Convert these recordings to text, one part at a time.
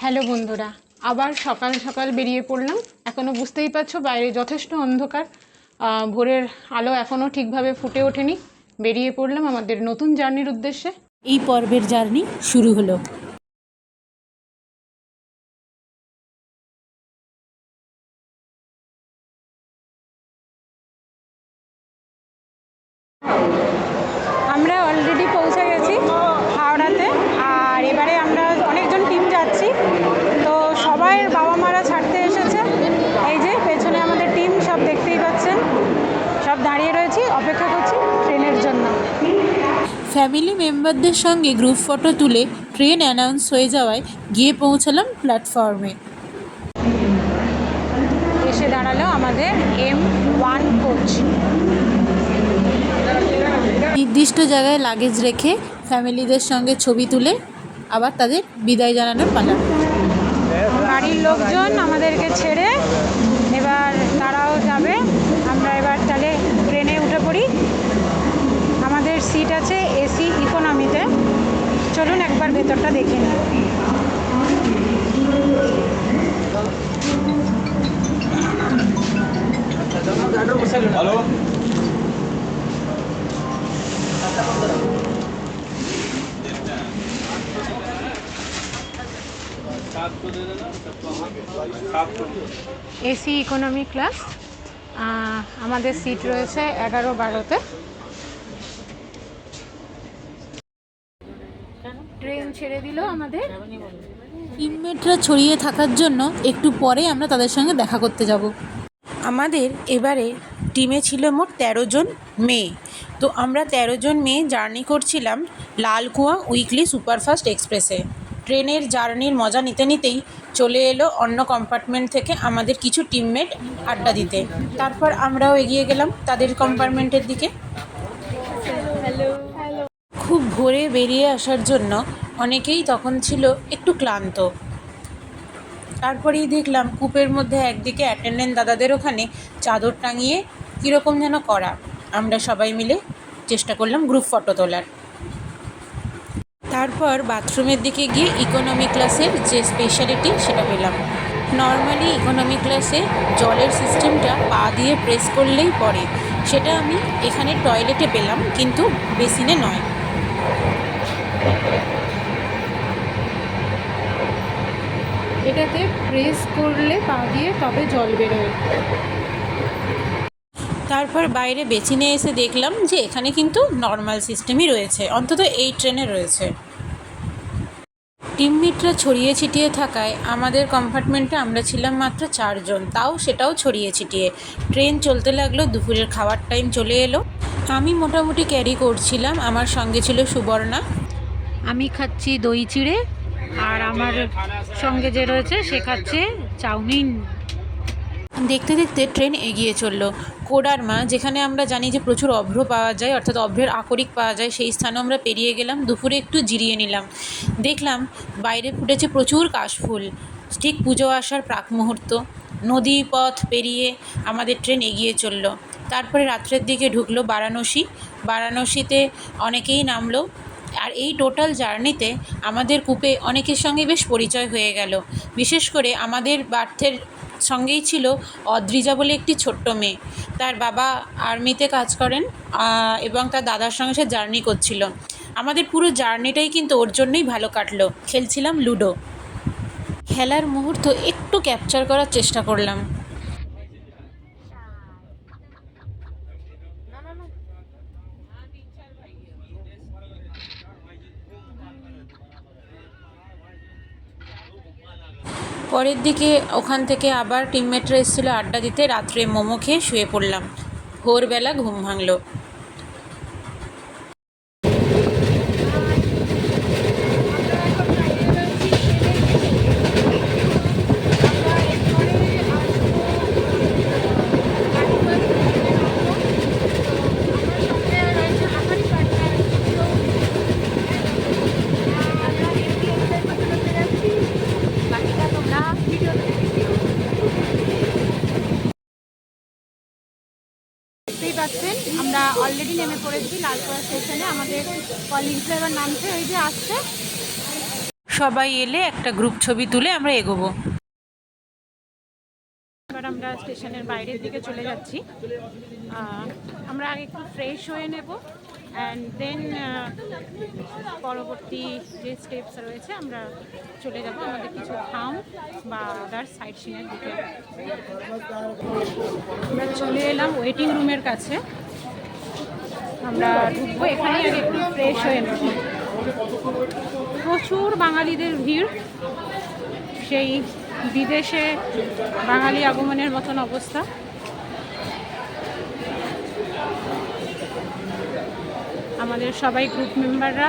Hello বন্ধুরা, আবার সকাল সকাল বেরিয়ে পড়লাম। এখনও বুঝতেই পারছো বাইরে যথেষ্ট অন্ধকার, ভোরের আলো এখনও ঠিকভাবে ফুটে ওঠেনি। বেরিয়ে পড়লাম আমাদের নতুন জার্নির উদ্দেশ্যে। এই পর্বের জার্নি শুরু হলো। আমরা অলরেডি পৌঁছে গেছি হাওড়াতে, আর এবারে আমরা অনেকজন টিম যাচ্ছি। তো সবাই বাবা মারা ছাড়তে এসেছে। এই যে পেছনে আমাদের টিম সব দেখতেই পাচ্ছেন, সব দাঁড়িয়ে রয়েছি, অপেক্ষা করছি ট্রেনের জন্য। ফ্যামিলি মেম্বারদের সঙ্গে গ্রুপ ফটো তুলে ট্রেন অ্যানাউন্স হয়ে যাওয়ায় গিয়ে পৌঁছালাম প্ল্যাটফর্মে। এসে দাঁড়ালো আমাদের M1 কোচ। নির্দিষ্ট জায়গায় লাগেজ রেখে ফ্যামিলিদের সঙ্গে ছবি তুলে আবার তাদের বিদায় জানানোর পালা। বাড়ির লোকজন আমাদেরকে ছেড়ে এবার তারাও যাবে। আমরা এবার তাহলে ট্রেনে উঠে পড়ি। আমাদের সিট আছে এসি ইকোনমিতে। চলুন একবার ভেতরটা দেখে নিই। এসি ইকোনমি ক্লাস, আমাদের সিট রয়েছে 11-12তে। ট্রেন ছেড়ে দিল আমাদের। টিমমেটরা ছড়িয়ে থাকার জন্য একটু পরে আমরা তাদের সঙ্গে দেখা করতে যাব। আমাদের এবারে টিমে ছিল মোট 13 জন মেয়ে। তো আমরা 13 জন মেয়ে জার্নি করছিলাম লালকুয়া উইকলি সুপারফাস্ট এক্সপ্রেসে। ট্রেনের জার্নির মজা নিতে নিতেই চলে এলো অন্য কম্পার্টমেন্ট থেকে আমাদের কিছু টিমমেট আড্ডা দিতে। তারপর আমরাও এগিয়ে গেলাম তাদের কম্পার্টমেন্টের দিকে। খুব ভোরে বেরিয়ে আসার জন্য অনেকেই তখন ছিল একটু ক্লান্ত। তারপরেই দেখলাম কূপের মধ্যে একদিকে অ্যাটেন্ডেন্ট দাদাদের ওখানে চাদর টাঙিয়ে কীরকম যেন করা। আমরা সবাই মিলে চেষ্টা করলাম গ্রুপ ফটো তোলার। তারপর বাথরুমের দিকে গিয়ে ইকোনমি ক্লাসের যে স্পেশালিটি সেটা পেলাম। নর্মালি ইকোনমি ক্লাসে জলের সিস্টেমটা পা দিয়ে প্রেস করলেই পড়ে, সেটা আমি এখানে টয়লেটে পেলাম, কিন্তু বেসিনে নয়। এটাতে প্রেস করলে পা দিয়ে তবে জল বেরোয়। তারপর বাইরে বেসিনে এসে দেখলাম যে এখানে কিন্তু নর্মাল সিস্টেমই রয়েছে, অন্তত এই ট্রেনে রয়েছে। টিমমেটরা ছড়িয়ে ছিটিয়ে থাকায় আমাদের কম্পার্টমেন্টে আমরা ছিলাম মাত্র 4 জন, সেটাও ছড়িয়ে ছিটিয়ে। ট্রেন চলতে লাগলো, দুপুরের খাওয়ার টাইম চলে এলো। আমি মোটামুটি ক্যারি করছিলাম, আমার সঙ্গে ছিল সুবর্ণা। আমি খাচ্ছি দই চিড়ে, আর আমার সঙ্গে যে রয়েছে সে খাচ্ছে চাউমিন। দেখতে দেখতে ট্রেন এগিয়ে চলল কোডারমা, যেখানে আমরা জানি যে প্রচুর অভ্র পাওয়া যায়, অর্থাৎ অভ্রের আকরিক পাওয়া যায়। সেই স্থানও আমরা পেরিয়ে গেলাম। দুপুরে একটু জিরিয়ে নিলাম। দেখলাম বাইরে ফুটেছে প্রচুর কাশফুল। ঠিক পুজো আসার প্রাক মুহূর্ত। নদী পথ পেরিয়ে আমাদের ট্রেন এগিয়ে চলল। তারপরে রাত্রের দিকে ঢুকলো বারাণসীতে অনেকেই নামলো। আর এই টোটাল জার্নিতে আমাদের কূপে অনেকের সঙ্গে বেশ পরিচয় হয়ে গেল। বিশেষ করে আমাদের বার্থের সঙ্গেই ছিল অদ্রিজা বলে একটি ছোট্ট মেয়ে। তার বাবা আর্মিতে কাজ করেন এবং তার দাদার সঙ্গে সে জার্নি করছিল। আমাদের পুরো জার্নিটাই কিন্তু ওর জন্যই ভালো কাটলো। খেলছিলাম লুডো। খেলার মুহূর্ত একটু ক্যাপচার করার চেষ্টা করলাম। পরের দিকে ওখান থেকে আবার টিমমেটরা এসেছিলো আড্ডা দিতে। রাত্রে মোমো খেয়ে শুয়ে পড়লাম। ভোরবেলা ঘুম ভাঙলো। দেখতেই পাচ্ছেন আমরা অলরেডি নেমে পড়েছি লালপুরা স্টেশনে। আমাদের কলিগসরা এবার নামছে, ওই যে আসছে। সবাই এলে একটা গ্রুপ ছবি তুলে আমরা এগোবো। এবার আমরা স্টেশনের বাইরের দিকে চলে যাচ্ছি। আমরা আগে একটু ফ্রেশ হয়ে নেব অ্যান্ড দেন পরবর্তী যে স্টেপস রয়েছে আমরা চলে যাব আমাদের কিছু থাম বা আদার সাইট সিনের দিকে। আমরা চলে এলাম ওয়েটিং রুমের কাছে। আমরা ঢুকবো, এখানে আগে একটু ফ্রেশ হয়ে নেব। প্রচুর বাঙালিদের ভিড়, সেই বিদেশে বাঙালি আগমনের মতন অবস্থা। আমাদের সবাই গ্রুপ মেম্বাররা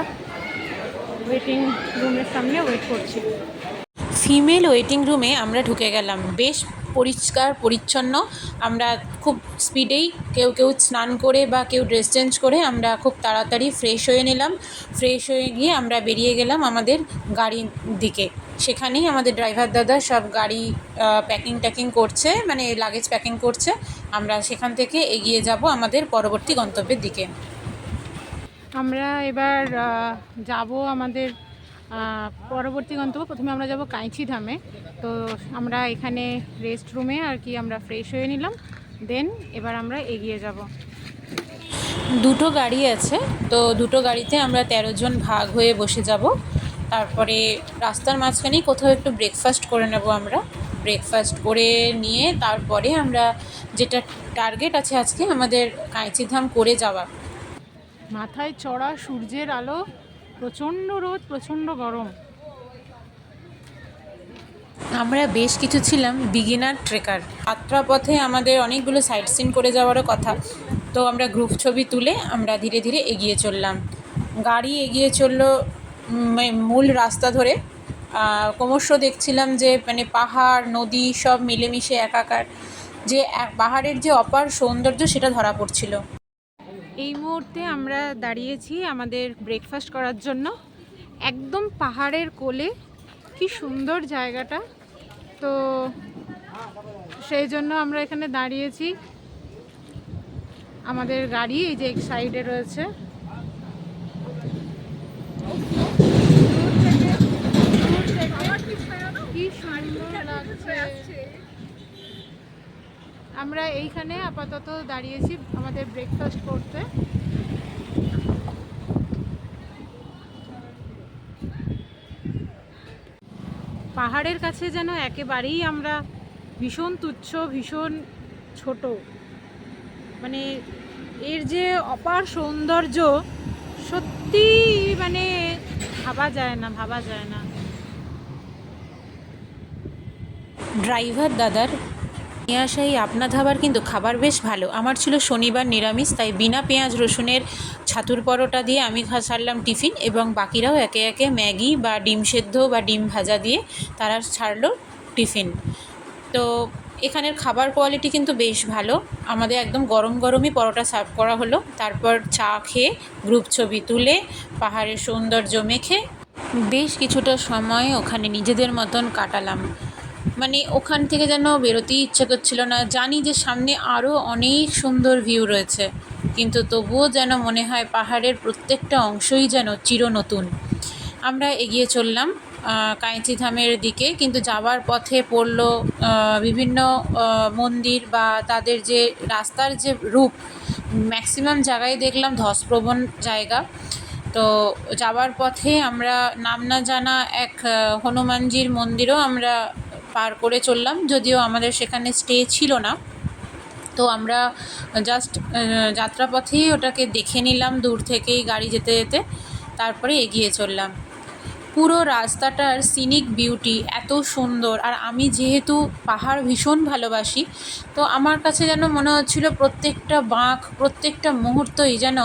ওয়েটিং রুমের সামনে ওয়েট করছি। ফিমেল ওয়েটিং রুমে আমরা ঢুকে গেলাম। বেশ পরিষ্কার পরিচ্ছন্ন। আমরা খুব স্পিডেই কেউ কেউ স্নান করে বা কেউ ড্রেস চেঞ্জ করে আমরা খুব তাড়াতাড়ি ফ্রেশ হয়ে নিলাম। ফ্রেশ হয়ে গিয়ে আমরা বেরিয়ে গেলাম আমাদের গাড়ির দিকে। সেখানেই আমাদের ড্রাইভার দাদা সব গাড়ি প্যাকিং করছে, মানে লাগেজ প্যাকিং করছে। আমরা সেখান থেকে এগিয়ে যাব আমাদের পরবর্তী গন্তব্যের দিকে। আমরা এবার যাব আমাদের পরবর্তী গন্তব্য। প্রথমে আমরা যাব কাঁইচি ধামে। তো আমরা এখানে রেস্ট রুমে আর কি আমরা ফ্রেশ হয়ে নিলাম, দেন এবার আমরা এগিয়ে যাব। দুটো গাড়ি আছে, তো দুটো গাড়িতে আমরা 13 জন ভাগ হয়ে বসে যাব। তারপরে রাস্তার মাঝখানেই কোথাও একটু ব্রেকফাস্ট করে নেব। আমরা ব্রেকফাস্ট করে নিয়ে তারপরে আমরা যেটা টার্গেট আছে আজকে আমাদের কাঁইচিধাম করে যাওয়া। মাথায় চড়া সূর্যের আলো, প্রচণ্ড রোদ, প্রচণ্ড গরম। আমরা বেশ কিছু ছিলাম বিগিনার ট্রেকার। যাত্রাপথে আমাদের অনেকগুলো সাইট সিন করে যাওয়ারও কথা, তো আমরা গ্রুপ ছবি তুলে আমরা ধীরে ধীরে এগিয়ে চললাম। গাড়ি এগিয়ে চললো মূল রাস্তা ধরে। ক্রমশ দেখছিলাম যে মানে পাহাড় নদী সব মিলেমিশে একাকার, যে পাহাড়ের যে অপার সৌন্দর্য সেটা ধরা পড়ছিল। এই মুহূর্তে আমরা দাঁড়িয়েছি আমাদের ব্রেকফাস্ট করার জন্য একদম পাহাড়ের কোলে। কি সুন্দর জায়গাটা, তো সেই জন্য আমরা এখানে দাঁড়িয়েছি। আমাদের গাড়ি এই যে এক সাইডে রয়েছে। কি সুন্দর লাগছে। আমরা এইখানে আপাতত দাঁড়িয়েছি আমাদের ব্রেকফাস্ট করতে। পাহাড়ের কাছে যেন একেবারেই আমরা ভীষণ তুচ্ছ, ভীষণ ছোট। মানে এর যে অপার সৌন্দর্য সত্যি মানে ভাবা যায় না। ড্রাইভার দাদার নিয়ে আসা এই আপনা ধাবার কিন্তু খাবার বেশ ভালো। আমার ছিল শনিবার নিরামিষ, তাই বিনা পেঁয়াজ রসুনের ছাতুর পরোটা দিয়ে আমি ছাড়লাম টিফিন, এবং বাকিরাও একে একে ম্যাগি বা ডিম সেদ্ধ বা ডিম ভাজা দিয়ে তারা ছাড়লো টিফিন। তো এখানের খাবার কোয়ালিটি কিন্তু বেশ ভালো। আমাদের একদম গরম গরমই পরোটা সার্ভ করা হলো। তারপর চা খেয়ে গ্রুপ ছবি তুলে পাহাড়ের সৌন্দর্য মেখে বেশ কিছুটা সময় ওখানে নিজেদের মতন কাটালাম। মানে ওখান থেকে যেন বেরোতেই ইচ্ছে করছিল না। জানি যে সামনে আরও অনেক সুন্দর ভিউ রয়েছে, কিন্তু তবুও যেন মনে হয় পাহাড়ের প্রত্যেকটা অংশই যেন চিরনতুন। আমরা এগিয়ে চললাম কাঁইচিধামের দিকে, কিন্তু যাওয়ার পথে পড়ল বিভিন্ন মন্দির বা তাদের যে রাস্তার যে রূপ, ম্যাক্সিমাম জায়গায় দেখলাম ধসপ্রবণ জায়গা। তো যাওয়ার পথে আমরা নাম না জানা এক হনুমানজির মন্দিরও আমরা পার করে চললাম, যদিও আমাদের সেখানে স্টে ছিল না। তো আমরা জাস্ট যাত্রাপথেই ওটাকে দেখে নিলাম দূর থেকেই গাড়ি যেতে যেতে, তারপরে এগিয়ে চললাম। পুরো রাস্তাটার সিনিক বিউটি এত সুন্দর, আর আমি যেহেতু পাহাড় ভীষণ ভালোবাসি, তো আমার কাছে যেন মনে হচ্ছিল প্রত্যেকটা বাঁক, প্রত্যেকটা মুহূর্তই যেন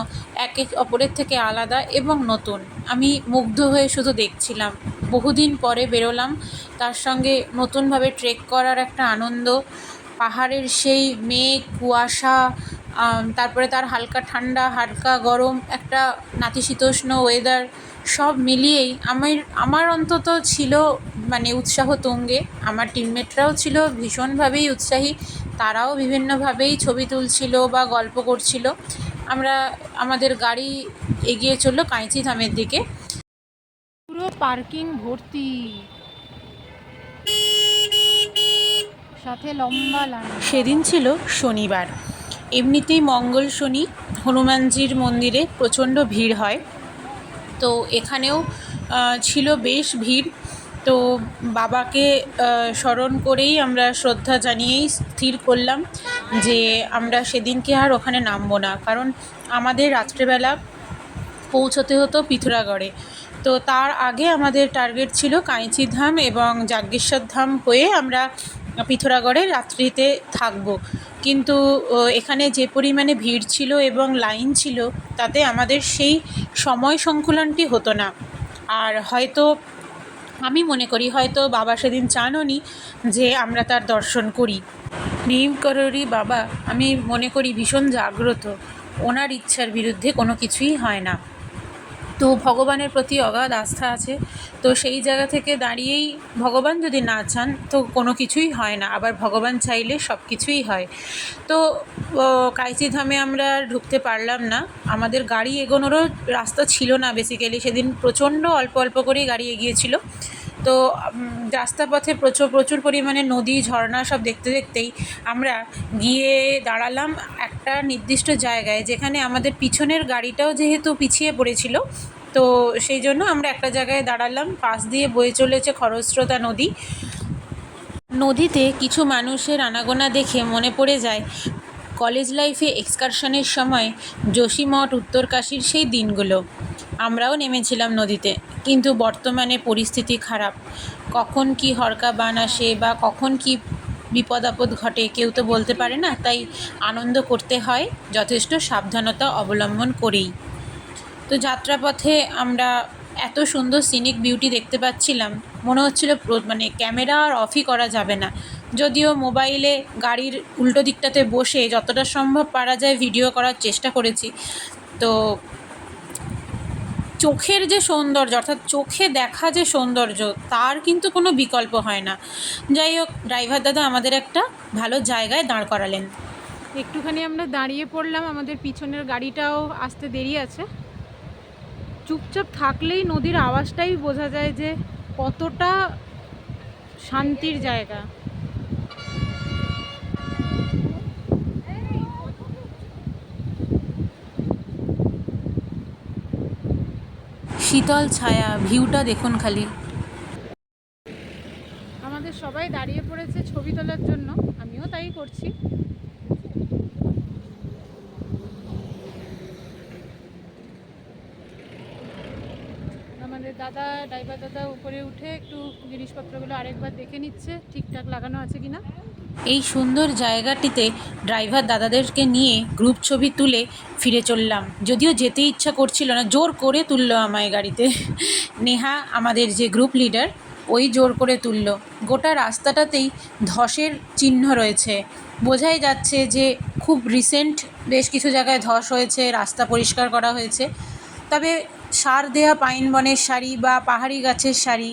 এক অপরের থেকে আলাদা এবং নতুন। আমি মুগ্ধ হয়ে শুধু দেখছিলাম। বহুদিন পরে বেরোলাম, তার সঙ্গে নতুনভাবে ট্রেক করার একটা আনন্দ, পাহাড়ের সেই মেঘ কুয়াশা, তারপরে তার হালকা ঠান্ডা হালকা গরম একটা নাতিশীতোষ্ণ ওয়েদার, সব মিলিয়েই আমার অন্তত ছিল মানে উৎসাহ তুঙ্গে। আমার টিমমেটরাও ছিল ভীষণভাবেই উৎসাহী, তারাও বিভিন্নভাবেই ছবি তুলছিল বা গল্প করছিল। আমাদের গাড়ি এগিয়ে চললো কাঁইচিধামের দিকে। পুরো পার্কিং ভর্তি, সাথে লম্বা লাইন। সেদিন ছিল শনিবার, এমনিতেই মঙ্গল শনি হনুমানজির মন্দিরে প্রচণ্ড ভিড় হয়, তো এখানেও ছিল বেশ ভিড়। তো বাবাকে স্মরণ করেই আমরা শ্রদ্ধা জানিয়েই স্থির করলাম যে আমরা সেদিনকে আর ওখানে নামবো না, কারণ আমাদের রাত্রেবেলা পৌঁছতে হতো পিথোরাগড়ে। তো তার আগে আমাদের টার্গেট ছিল কাঁইচি ধাম এবং যাজ্ঞেশ্বর ধাম হয়ে আমরা পিথোরাগড়ে রাত্রিতে থাকবো। কিন্তু এখানে যে পরিমাণে ভিড় ছিল এবং লাইন ছিল, তাতে আমাদের সেই সময় সংকুলনটি হতো না। আর হয়তো আমি মনে করি হয়তো বাবা সেদিন চানওনি যে আমরা তার দর্শন করি। নিমকররি বাবা আমি মনে করি ভীষণ জাগ্রত, ওনার ইচ্ছার বিরুদ্ধে কোনো কিছুই হয় না। তো ভগবানের প্রতি অগাধ আস্থা আছে, তো সেই জায়গা থেকে দাঁড়িয়েই ভগবান যদি না চান তো কোনো কিছুই হয় না, আবার ভগবান চাইলে সব কিছুই হয়। তো কাঁইচি ধামে আমরা ঢুকতে পারলাম না, আমাদের গাড়ি এগোনোরও রাস্তা ছিল না। বেসিক্যালি সেদিন প্রচণ্ড অল্প অল্প করেই গাড়ি এগিয়েছিল। তো রাস্তাপথে প্রচুর পরিমাণে নদী ঝর্ণা সব দেখতে দেখতেই আমরা গিয়ে দাঁড়ালাম একটা নির্দিষ্ট জায়গায়, যেখানে আমাদের পিছনের গাড়িটাও যেহেতু পিছিয়ে পড়েছিল, তো সেই জন্য আমরা একটা জায়গায় দাঁড়ালাম। পাশ দিয়ে বয়ে চলেছে খরস্রোতা নদী। নদীতে কিছু মানুষের আনাগোনা দেখে মনে পড়ে যায় কলেজ লাইফে এক্সকারশনের সময় যোশীমঠ উত্তরকাশীর সেই দিনগুলো। আমরাও নেমেছিলাম নদীতে, কিন্তু বর্তমানে পরিস্থিতি খারাপ, কখন কি হরকা বান আসে বা কখন কি বিপদ আপদ ঘটে কেউ তো বলতে পারে না। তাই আনন্দ করতে হয় যথেষ্ট সাবধানতা অবলম্বন করেই। তো যাত্রাপথে আমরা এত সুন্দর সিনিক বিউটি দেখতে পাচ্ছিলাম, মনে হচ্ছিল মানে ক্যামেরা আর অফই করা যাবে না। যদিও মোবাইলে গাড়ির উল্টো দিকটাতে বসে যতটা সম্ভব পারা যায় ভিডিও করার চেষ্টা করেছি। তো চোখের যে সৌন্দর্য, অর্থাৎ চোখে দেখা যে সৌন্দর্য, তার কিন্তু কোনো বিকল্প হয় না। যাই হোক, ড্রাইভার দাদা আমাদের একটা ভালো জায়গায় দাঁড় করালেন। একটুখানি আমরা দাঁড়িয়ে পড়লাম, আমাদের পিছনের গাড়িটাও আসতে দেরি আছে। চুপচাপ থাকলেই নদীর আওয়াজটাই বোঝা যায় যে কতটা শান্তির জায়গা। শীতল ছায়া, ভিউটা দেখুন খালি। আমাদের সবাই দাঁড়িয়ে পড়েছে ছবি তোলার জন্য, আমিও তাই করছি। আমাদের দাদা, ড্রাইভার দাদা উপরে উঠে একটু জিনিসপত্রগুলো আরেকবার দেখে নিচ্ছে ঠিকঠাক লাগানো আছে কিনা। এই সুন্দর জায়গাটিতে ড্রাইভার দাদাদেরকে নিয়ে গ্রুপ ছবি তুলে ফিরে চললাম। যদিও যেতে ইচ্ছা করছিল না, জোর করে তুললো আমায় গাড়িতে। নেহা আমাদের যে গ্রুপ লিডার, ওই জোর করে তুললো। গোটা রাস্তাটাতেই ধসের চিহ্ন রয়েছে, বোঝাই যাচ্ছে যে খুব রিসেন্ট বেশ কিছু জায়গায় ধস হয়েছে, রাস্তা পরিষ্কার করা হয়েছে। তবে সার দেয়া পাইন বনের সারি বা পাহাড়ি গাছের সারি,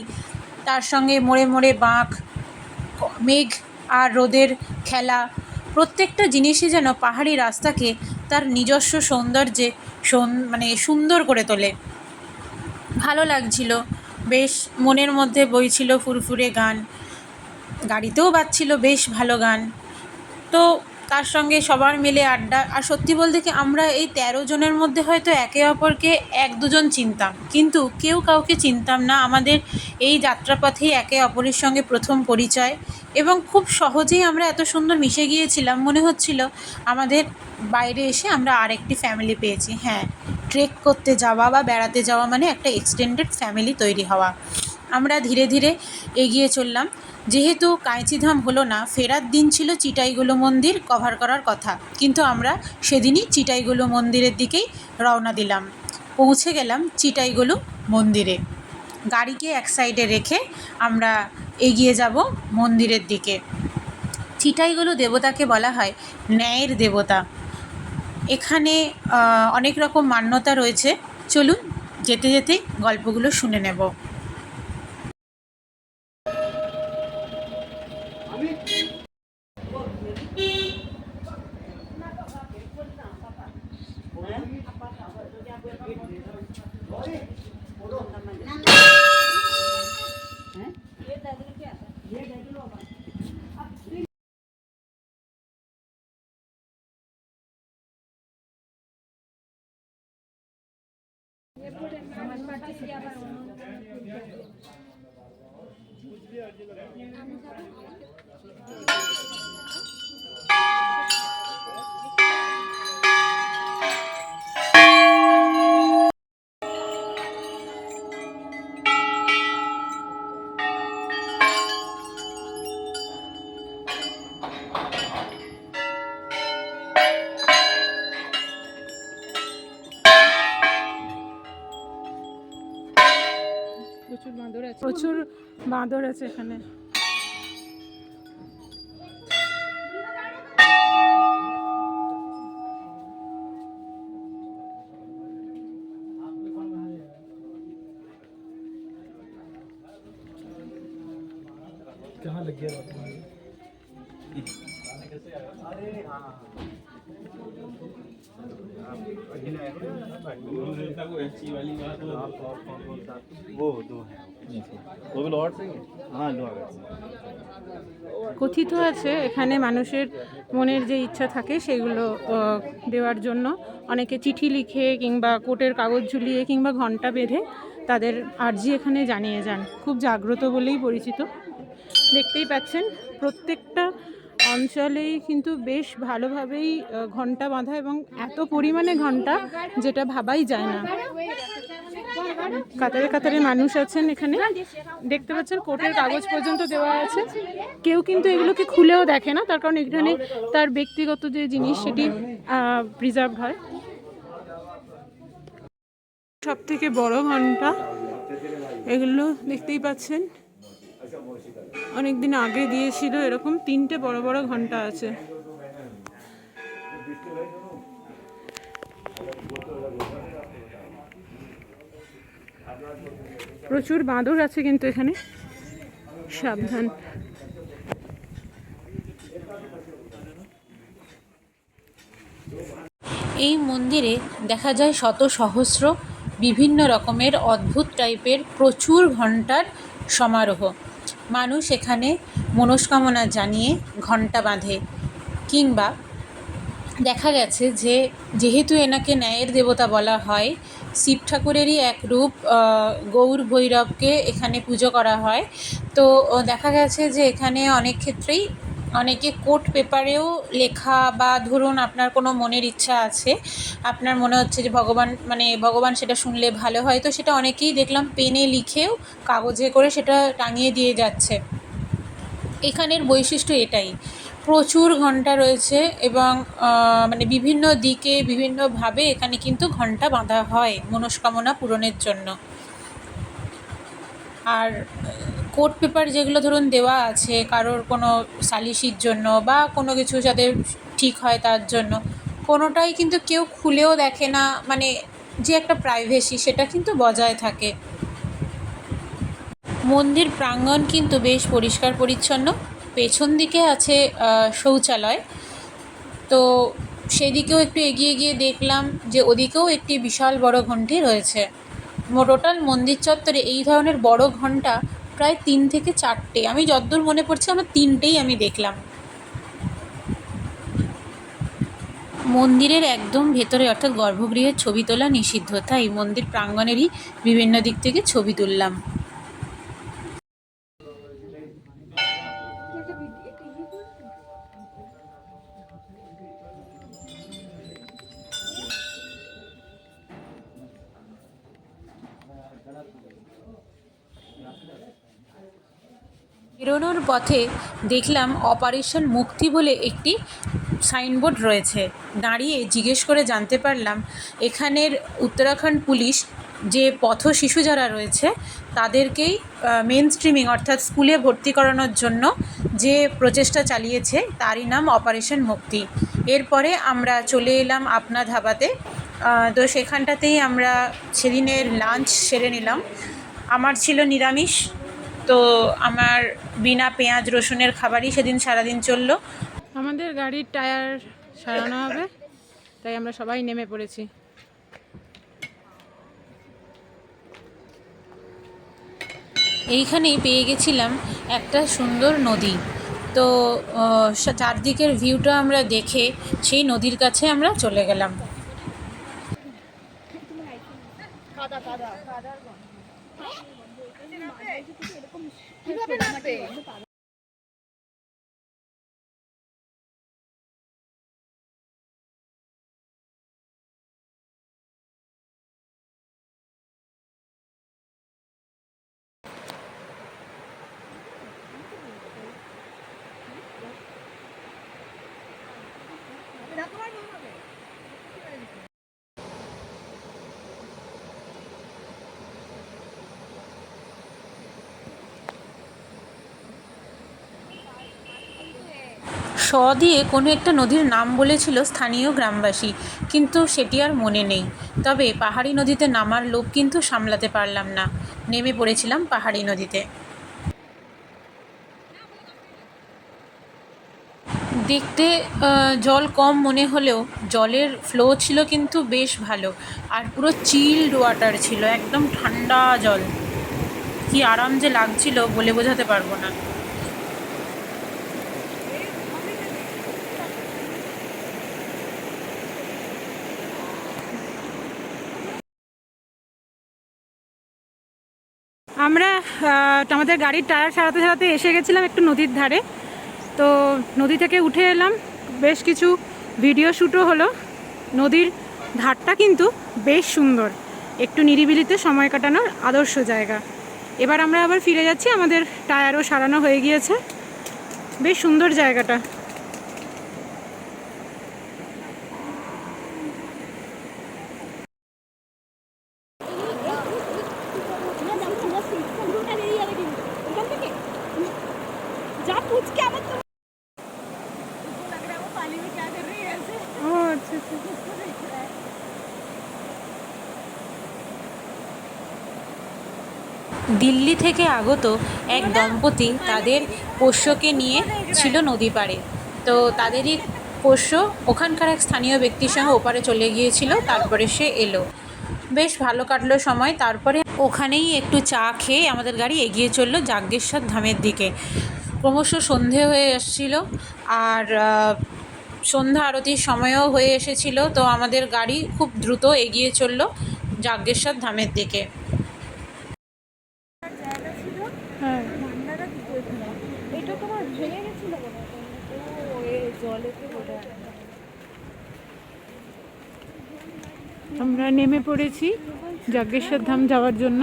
তার সঙ্গে মোড়ে মোড়ে বাঁক, মেঘ আর রোদের খেলা, প্রত্যেকটা জিনিসই যেন পাহাড়ি রাস্তাকে তার নিজস্ব সৌন্দর্যে মানে সুন্দর করে তোলে। ভালো লাগছিল, বেশ মনের মধ্যে বইছিল ফুরফুরে গান, গাড়িতেও বাজছিল বেশ ভালো গান। তো তার সঙ্গে সবার মিলে আড্ডা। আর সত্যি বলতে কি, আমরা এই 13 জনের মধ্যে হয়তো একে অপরকে 1-2 জন চিনতাম, কিন্তু কেউ কাউকে চিনতাম না। আমাদের এই যাত্রাপথেই একে অপরের সঙ্গে প্রথম পরিচয়, এবং খুব সহজেই আমরা এত সুন্দর মিশে গিয়েছিলাম, মনে হচ্ছিল আমাদের বাইরে এসে আমরা আরেকটি ফ্যামিলি পেয়েছি। হ্যাঁ, ট্রেক করতে যাওয়া বা বেড়াতে যাওয়া মানে একটা এক্সটেন্ডেড ফ্যামিলি তৈরি হওয়া। আমরা ধীরে ধীরে এগিয়ে চললাম। যেহেতু কাঁইচিধাম হলো না, ফেরার দিন ছিল চিটাইগুলো মন্দির কভার করার কথা, কিন্তু আমরা সেদিনই চিটাইগুলো মন্দিরের দিকেই রওনা দিলাম। পৌঁছে গেলাম চিটাইগুলো মন্দিরে। গাড়িকে এক সাইডে রেখে আমরা এগিয়ে যাব মন্দিরের দিকে। চিটাইগুলো দেবতাকে বলা হয় ন্যায়ের দেবতা। এখানে অনেক রকম মান্যতা রয়েছে। চলুন যেতে যেতে গল্পগুলো শুনে নেব। প্রচুর বাঁদর আছে এখানে। कहाँ लग गया बात? वो दो है, वो भी लोअर से ही है। हाँ लोअर से। কথিত আছে এখানে মানুষের মনের যে ইচ্ছা থাকে সেগুলো দেওয়ার জন্য অনেকে চিঠি লিখে কিংবা কোর্টের কাগজ ঝুলিয়ে কিংবা ঘন্টা বেঁধে তাদের আর্জি এখানে জানিয়ে যান। খুব জাগ্রত বলেই পরিচিত। দেখতেই পাচ্ছেন প্রত্যেকটা অঞ্চলেই কিন্তু বেশ ভালোভাবেই ঘন্টা বাঁধা, এবং এত পরিমাণে ঘন্টা যেটা ভাবাই যায় না। কাতারে কাতারে মানুষ আছেন এখানে, দেখতে পাচ্ছেন কোর্টের কাগজ পর্যন্ত দেওয়া আছে। কেউ কিন্তু এগুলোকে খুলেও দেখে না, তার কারণ এখানে তার ব্যক্তিগত যে জিনিস সেটি প্রিজার্ভ হয়। সব থেকে বড় ঘন্টা এগুলো দেখতেই পাচ্ছেন, অনেকদিন আগে দিয়েছিল। এরকম 3টে বড় বড় ঘন্টা আছে। প্রচুর বাঁদর আছে কিন্তু এখানে, সাবধান। এই মন্দিরে দেখা যায় শত সহস্র বিভিন্ন রকমের অদ্ভুত টাইপের প্রচুর ঘণ্টার সমারোহ। মানুষ এখানে মনস্কামনা জানিয়ে ঘণ্টা বাঁধে, কিংবা দেখা গেছে যে যেহেতু এনাকে ন্যায়ের দেবতা বলা হয়, শিব ঠাকুরেরই এক রূপ গৌর ভৈরবকে এখানে পুজো করা হয়। তো দেখা গেছে যে এখানে অনেক ক্ষেত্রেই অনেকে কোর্ট পেপারেও লেখা, বা ধরুন আপনার কোনো মনের ইচ্ছা আছে, আপনার মনে হচ্ছে যে ভগবান সেটা শুনলে ভালো হয়, তো সেটা অনেকেই দেখলাম পেনে লিখেও কাগজে করে সেটা টাঙিয়ে দিয়ে যাচ্ছে। এখানের বৈশিষ্ট্য এটাই, প্রচুর ঘণ্টা রয়েছে, এবং বিভিন্ন দিকে বিভিন্নভাবে এখানে কিন্তু ঘণ্টা বাঁধা হয় মনস্কামনা পূরণের জন্য। আর কোর্ট পেপার যেগুলো ধরুন দেওয়া আছে কারোর কোনো সালিসির জন্য বা কোনো কিছু যাতে ঠিক হয় তার জন্য, কোনোটাই কিন্তু কেউ খুলেও দেখে না, যে একটা প্রাইভেসি সেটা কিন্তু বজায় থাকে। মন্দির প্রাঙ্গণ কিন্তু বেশ পরিষ্কার পরিচ্ছন্ন। পেছন দিকে আছে শৌচালয়, তো সেদিকেও একটু এগিয়ে গিয়ে দেখলাম যে ওদিকেও একটি বিশাল বড় ঘণ্টি রয়েছে। টোটাল মন্দির চত্বরে এই ধরনের বড় ঘণ্টা প্রায় 3 থেকে 4টে, আমি যতদূর মনে পড়ছে আমার 3টেই আমি দেখলাম। মন্দিরের একদম ভেতরে অর্থাৎ গর্ভগৃহের ছবি তোলা নিষিদ্ধ, তাই মন্দির প্রাঙ্গণেরই বিভিন্ন দিক থেকে ছবি তুললাম। বেরোনোর পথে দেখলাম অপারেশন মুক্তি বলে একটি সাইনবোর্ড রয়েছে। দাঁড়িয়ে জিজ্ঞেস করে জানতে পারলাম এখানের উত্তরাখণ্ড পুলিশ যে পথ শিশু যারা রয়েছে তাদেরকেই মেন স্ট্রিমিং অর্থাৎ স্কুলে ভর্তি করানোর জন্য যে প্রচেষ্টা চালিয়েছে তারই নাম অপারেশন মুক্তি। এরপরে আমরা চলে এলাম আপনা ধাবাতে, তো সেখানটাতেই আমরা সেদিনের লাঞ্চ সেরে নিলাম। আমার ছিল নিরামিষ, তো আমার বিনা পেঁয়াজ রসুনের খাবারই সেদিন সারাদিন চললো। আমাদের গাড়ির টায়ার সারানো হবে, তাই আমরা সবাই নেমে পড়েছি। এইখানেই পেয়ে গেছিলাম একটা সুন্দর নদী। তো চারদিকের ভিউটা আমরা দেখে সেই নদীর কাছে আমরা চলে গেলাম। দিয়ে কোনো একটা নদীর নাম বলেছিল স্থানীয় গ্রামবাসী, কিন্তু সেটি আর মনে নেই। তবে পাহাড়ি নদীতে নামার লোভ কিন্তু সামলাতে পারলাম না, নেমে পড়েছিলাম পাহাড়ি নদীতে। দেখতে জল কম মনে হলেও জলের ফ্লো ছিল কিন্তু বেশ ভালো, আর পুরো চিল্ড ওয়াটার ছিল, একদম ঠান্ডা জল। কি আরাম যে লাগছিল বলে বোঝাতে পারবো না। আমরা আমাদের গাড়ির টায়ার সারাতে সারাতে এসে গেছিলাম একটু নদীর ধারে। তো নদী থেকে উঠে এলাম, বেশ কিছু ভিডিও শ্যুটও হলো। নদীর ধারটা কিন্তু বেশ সুন্দর, একটু নিরিবিলিতে সময় কাটানোর আদর্শ জায়গা। এবার আমরা আবার ফিরে যাচ্ছি, আমাদের টায়ারও সারানো হয়ে গিয়েছে। বেশ সুন্দর জায়গাটা। দিল্লি থেকে আগত এক দম্পতি তাদের পোষ্যকে নিয়ে ছিল নদী পাড়ে। তো তাদেরই পোষ্য ওখানকার এক স্থানীয় ব্যক্তির সঙ্গে ওপারে চলে গিয়েছিল, তারপরে সে এলো। বেশ ভালো কাটলো সময়। তারপরে ওখানেই একটু চা খেয়ে আমাদের গাড়ি এগিয়ে চললো যাজ্ঞেশ্বর ধামের দিকে। ক্রমশ সন্ধে হয়ে এসেছিল, আর সন্ধ্যা আরতির সময়ও হয়ে এসেছিল। তো আমাদের গাড়ি খুব দ্রুত এগিয়ে চললো যাজ্ঞেশ্বর ধামের দিকে। আমরা নেমে পড়েছি যাজ্ঞেশ্বর ধাম যাওয়ার জন্য।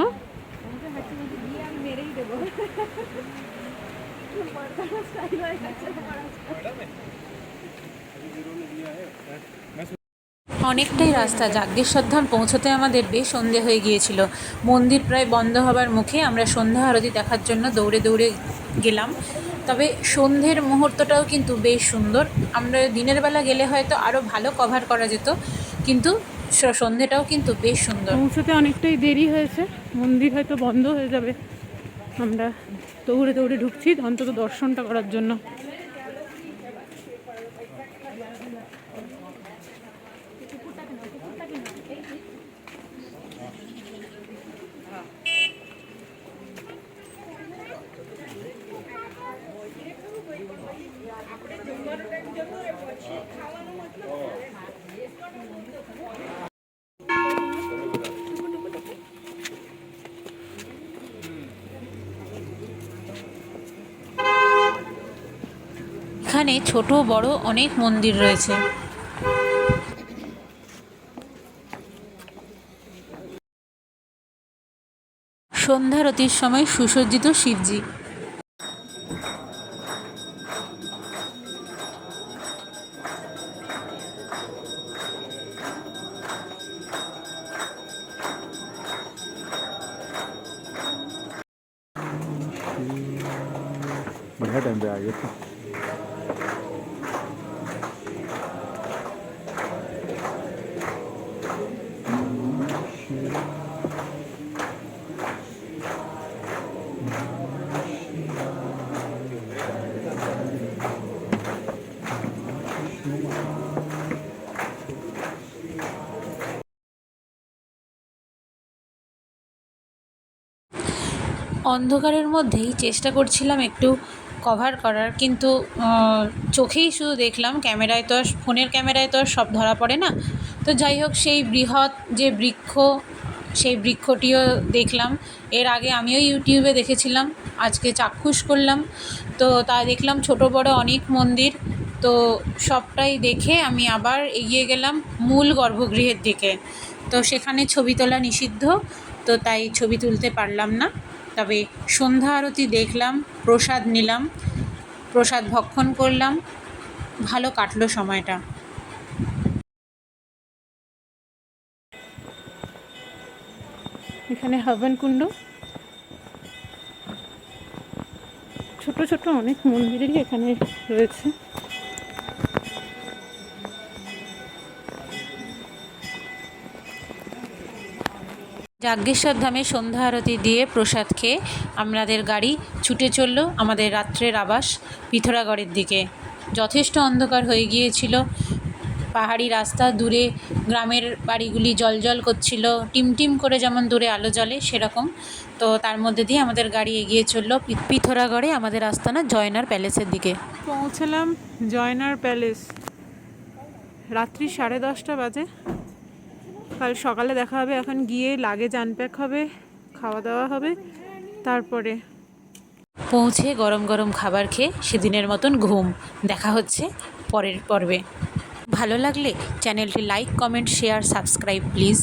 অনেকটাই রাস্তা যাজ্ঞেশ্বর ধাম পৌঁছতে আমাদের বেশ সন্ধে হয়ে গিয়েছিল। মন্দির প্রায় বন্ধ হবার মুখে। আমরা সন্ধ্যা আরতি দেখার জন্য দৌড়ে দৌড়ে গেলাম। তবে সন্ধ্যের মুহূর্তটাও কিন্তু বেশ সুন্দর। আমরা দিনের বেলা গেলে হয়তো আরও ভালো কভার করা যেত, কিন্তু সন্ধ্যেটাও কিন্তু বেশ সুন্দর। পৌঁছতে অনেকটাই দেরি হয়েছে, মন্দির হয়তো বন্ধ হয়ে যাবে। আমরা দৌড়ে দৌড়ে ঢুকছি অন্তত দর্শনটা করার জন্য। এখানে ছোট বড় অনেক মন্দির রয়েছে। সন্ধ্যারতির সময় সুসজ্জিত শিবজি। बढ़िया टाइम पे आ गए थे। অন্ধকারের মধ্যেই চেষ্টা করছিলাম একটু কভার করার, কিন্তু চোখেই শুধু দেখলাম, ক্যামেরায় তো আর, ফোনের ক্যামেরায় তো আর সব ধরা পড়ে না। তো যাই হোক, সেই বৃহৎ যে বৃক্ষ, সেই বৃক্ষটিও দেখলাম। এর আগে আমিও ইউটিউবে দেখেছিলাম, আজকে চাক্ষুষ করলাম। তো তা দেখলাম ছোট বড় অনেক মন্দির। তো সবটাই দেখে আমি আবার এগিয়ে গেলাম মূল গর্ভগৃহের দিকে। তো সেখানে ছবি তোলা নিষিদ্ধ, তো তাই ছবি তুলতে পারলাম না। তবে সন্ধ্যা আরতি দেখলাম, প্রসাদ নিলাম, প্রসাদ ভক্ষণ করলাম, ভালো কাটলো সময়টা। এখানে হবন কুণ্ড, ছোট ছোট অনেক মন্দিরেরই এখানে রয়েছে। যাজ্ঞেশ্বর ধামে সন্ধ্যা আরতি দিয়ে প্রসাদ খেয়ে আমাদের গাড়ি ছুটে চলল আমাদের রাত্রের আবাস পিথোরাগড়ের দিকে। যথেষ্ট অন্ধকার হয়ে গিয়েছিল, পাহাড়ি রাস্তা, দূরে গ্রামের বাড়িগুলি জ্বলজ্বল করছিল, টিমটিম করে যেমন দূরে আলো জ্বলে সেরকম। তো তার মধ্যে দিয়ে আমাদের গাড়ি এগিয়ে চলল পিথোরাগড়ে আমাদের আস্তানা জয়নার প্যালেসের দিকে। পৌঁছলাম জয়নার প্যালেস, রাত্রি 10:30 বাজে। কাল সকালে দেখা হবে। এখন গিয়ে লাগেজ আনপ্যাক হবে, খাওয়া দাওয়া হবে, তারপরে পৌঁছে গরম গরম খাবার খেয়ে সেদিনের মতন ঘুম। দেখা হচ্ছে পরের পর্বে। ভালো লাগলে চ্যানেলটি like, comment, share, subscribe please.